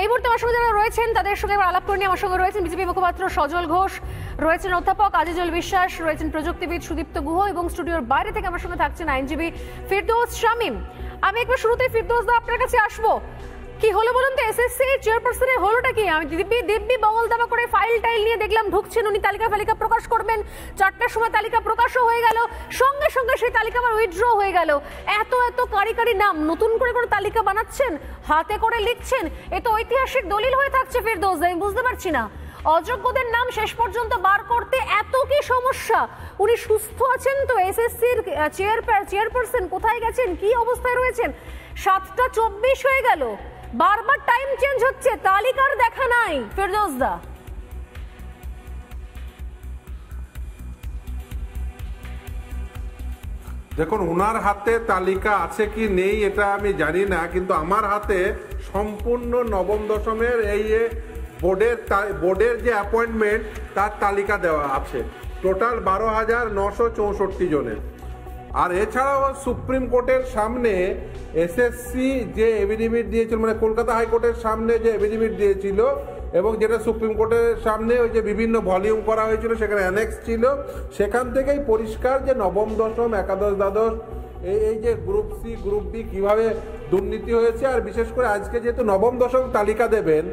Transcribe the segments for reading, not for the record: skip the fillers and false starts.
এই মুহূর্তে আমার সঙ্গে যারা রয়েছেন তাদের সঙ্গে আলাপ করে নিয়ে আমার সঙ্গে রয়েছেন বিজেপি মুখপাত্র সজল ঘোষ, রয়েছেন অধ্যাপক আজিজুল বিশ্বাস, রয়েছেন প্রযুক্তিবিদ সুদীপ্ত গুহ এবং স্টুডিওর বাইরে থেকে আমার সঙ্গে থাকছেন আইনজীবী ফিরদৌস শামীম। আমি একবার শুরুতেই ফিরদৌস দা আপনার কাছে আসবো। কি হলো বলুন তো, এসএসসি চেয়ারপারসনের হলোটা কি? আমি দিব্যি বগল দাবা করে ফাইল টাইল নিয়ে দেখলাম ঢুকছেন, উনি তালিকা ফালিকা প্রকাশ করবেন, 4টার সময় তালিকা প্রকাশও হয়ে গেল, সঙ্গে সঙ্গে সেই তালিকা আবার উইথড্র হয়ে গেল। এত কারি নাম নতুন করে কোনো তালিকা বানাচ্ছেন, হাতে করে লিখছেন, এ তো ঐতিহাসিক দলিল হয়ে থাকছে ফিরদৌস। আমি বুঝতে পারছি না অযোগ্যদের নাম শেষ পর্যন্ত বার করতে এত কি সমস্যা? উনি সুস্থ আছেন তো? এসএসসির চেয়ারপারসন কোথায় গেছেন, কি অবস্থায় রয়েছেন? 7:24 হয়ে গেল, বারবার টাইম চেঞ্জ হচ্ছে, তালিকার দেখা নাই। ফিরদৌস দা, দেখুন, ওনার হাতে তালিকা আছে কি নেই এটা আমি জানি না, কিন্তু আমার হাতে সম্পূর্ণ নবম দশমের এই বোর্ডের যে অ্যাপয়েন্টমেন্ট তার তালিকা দেওয়া আছে, টোটাল 12,964 জনের। আর এছাড়াও সুপ্রিম কোর্টের সামনে এসএসসি যে এফিডেভিট দিয়েছিল, মানে কলকাতা হাইকোর্টের সামনে যে এফিডেভিট দিয়েছিল এবং যেটা সুপ্রিম কোর্টের সামনে ওই যে বিভিন্ন ভলিউম করা হয়েছিল, সেখানে অ্যানেক্স ছিল, সেখান থেকেই পরিষ্কার যে নবম দশম একাদশ দ্বাদশ এই যে গ্রুপ সি গ্রুপ বি কীভাবে দুর্নীতি হয়েছে। আর বিশেষ করে আজকে যেহেতু নবম দশম তালিকা দেবেন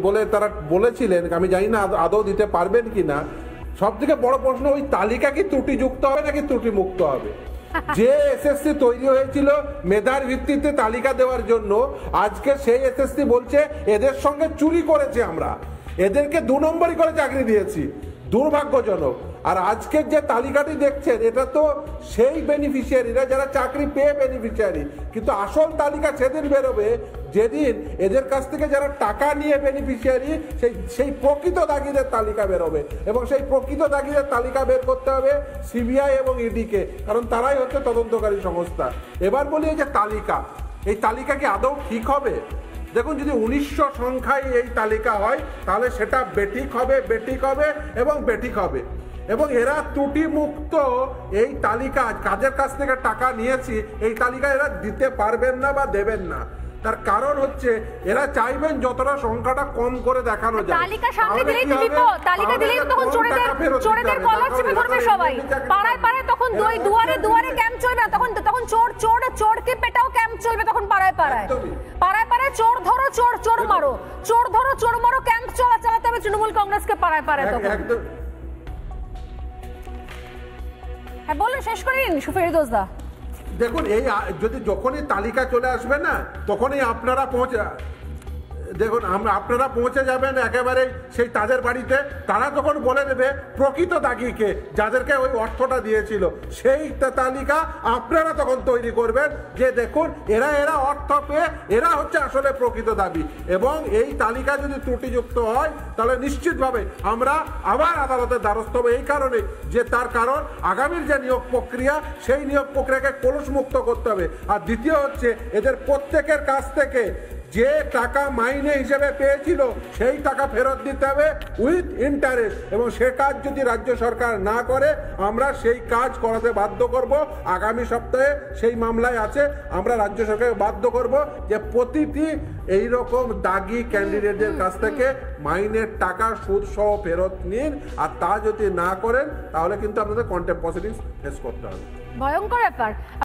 বলে তারা বলেছিলেন, আমি জানি না আদৌ দিতে পারবেন কি না। সব থেকে বড় প্রশ্ন, ওই তালিকা কি ত্রুটিযুক্ত হবে নাকি ত্রুটিমুক্ত হবে? যে এসএসসি তৈরি হয়েছিল মেধার ভিত্তিতে তালিকা দেওয়ার জন্য, আজকে সেই এসএসসি বলছে এদের সঙ্গে চুরি করেছে, আমরা এদেরকে 2 নম্বরই করে চাকরি দিয়েছি। দুর্ভাগ্যজনক। আর আজকের যে তালিকাটি দেখছেন, এটা তো সেই বেনিফিশিয়ারিরা যারা চাকরি পেয়ে বেনিফিশিয়ারি, কিন্তু আসল তালিকা সেদিন বেরোবে যেদিন এদের কাছ থেকে যারা টাকা নিয়ে বেনিফিশিয়ারি, সেই প্রকৃত দাগিদের তালিকা বেরোবে। এবং সেই প্রকৃত দাগিদের তালিকা বের করতে হবে সিবিআই এবং ইডিকে, কারণ তারাই হচ্ছে তদন্তকারী সংস্থা। এবার বলি, এই যে তালিকা, এই তালিকা কি আদৌ ঠিক হবে? দেখুন, যদি 1900 সংখ্যায় এই তালিকা হয় তাহলে সেটা বেঠিক হবে এবং বেঠিক হবে। এবং এরা ত্রুটিমুক্ত এই তালিকা, কাজের কাছ থেকে টাকা নিয়েছি, এই তালিকা এরা দিতে পারবেন না বা দেবেন না। তার কারণ হচ্ছে এরা চাইবেন যতটা সংখ্যাটা কম করে দেখানো যায়। তালিকা সামনে দিলেই তো বিপদ, তালিকা দিলেই তখন চোরেদের কলার চেপে ধরবে সবাই। পাড়ায় তখন দুয়ারে ক্যাম্প চলবে, তখন চোরকে পেটাও ক্যাম্প চলবে, তখন পাড়ায় চোর ধরো চোর মারো, চোর ধরো চোর মারো ক্যাম্প চালাতে হবে তৃণমূল কংগ্রেসকে পাড়ায় তখন। হ্যাঁ, বলুন, শেষ করেন ফিরদৌস দা। দেখুন, এই যখনই তালিকা চলে আসবে না, তখনই আপনারা পৌঁছে যাবেন একেবারে সেই তাদের বাড়িতে। তারা তখন বলে দেবে প্রকৃত দাগিকে, যাদেরকে ওই অর্থটা দিয়েছিল, সেই তালিকা আপনারা তখন তৈরি করবেন যে দেখুন এরা অর্থ পেয়ে এরা হচ্ছে আসলে প্রকৃত দাবি। এবং এই তালিকা যদি ত্রুটিযুক্ত হয় তাহলে নিশ্চিতভাবে আমরা আবার আদালতের দ্বারস্থ হব। এই কারণে যে তার কারণ আগামীর যে নিয়োগ প্রক্রিয়া, সেই নিয়োগ প্রক্রিয়াকে কলুষমুক্ত করতে হবে। আর দ্বিতীয় হচ্ছে, এদের প্রত্যেকের কাছ থেকে যে টাকা মাইনে হিসেবে পেয়েছিল সেই টাকা ফেরত দিতে হবে উইথ ইন্টারেস্ট। এবং সে কাজ যদি রাজ্য সরকার না করে, আমরা সেই কাজ করাতে বাধ্য করব। আগামী সপ্তাহে সেই মামলায় আছে, আমরা রাজ্য সরকারকে বাধ্য করব যে প্রতিটি এইরকম দাগি ক্যান্ডিডেটদের কাছ থেকে মাইনের টাকা সুদ সহ ফেরত নিন। আর তা যদি না করেন তাহলে কিন্তু আপনাদের কন্টেম্প্ট প্রসিডিংস ফেস করতে হবে। ভয়ঙ্কর ব্যাপার।